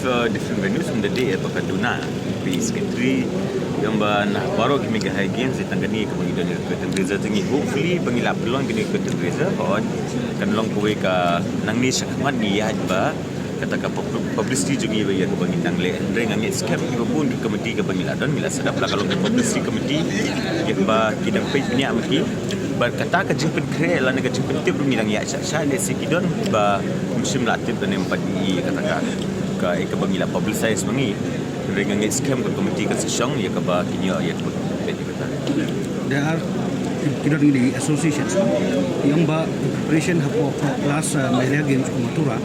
different venues from the day atau Kaduna, di secondary yang nah baru kami gahai games di tanggani ke bagi dan ke Tenggeza tinggi. Hopefully bangila peluang kini ke Tenggeza on kan long kowe ka nang ni sakmat ni ya ba kata ka publicity juga ya ke bagi nang le andre ngang scam ibu pun ke komiti ke bangila don mila sedap lah kalau ke publicity komiti ya ba kidang page ni amki berkata ke jemput kre lah negara jemput tip rumilang ya sya le sikidon ba musim latip dan empat di kata ke bangila publicize bangi dengan scam ke komiti ke sesong ya ke ba kinya ya ke there are the associations yang ba preparation hapo class media games ko matura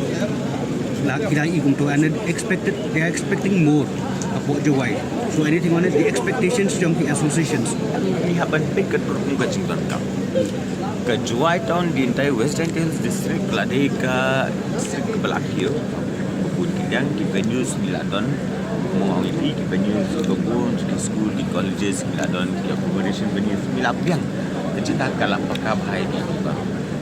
la kira igum to and they are expecting more hapo jawai. So anything on it, the expectations from the associations we have been picked for Jingdon Cup ke Juwai Town di entire Western Hills district ladai ke district ke Belakio bukun kidang di venues Miladon mau ini di venues kebun di school di colleges Miladon di accommodation venues Milapiang kita kalap pakar bahaya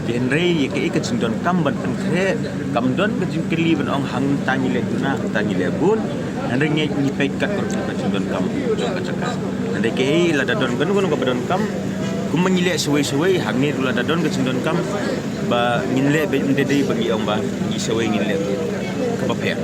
di Henry ya ke Jingdon Kam ban penkre Kamdon ke Jingkeli ban ong hang tangi le duna tangi le bun Henry ni paikat ke Jingdon Kam jong kacaka Henry ke ladadon kan gunung ke Jingdon Kam kum mengilek suai-suai hang ni ladadon ke Jingdon Kam ba nginle be ndedei bagi ong ba ni suai nginle ke bapek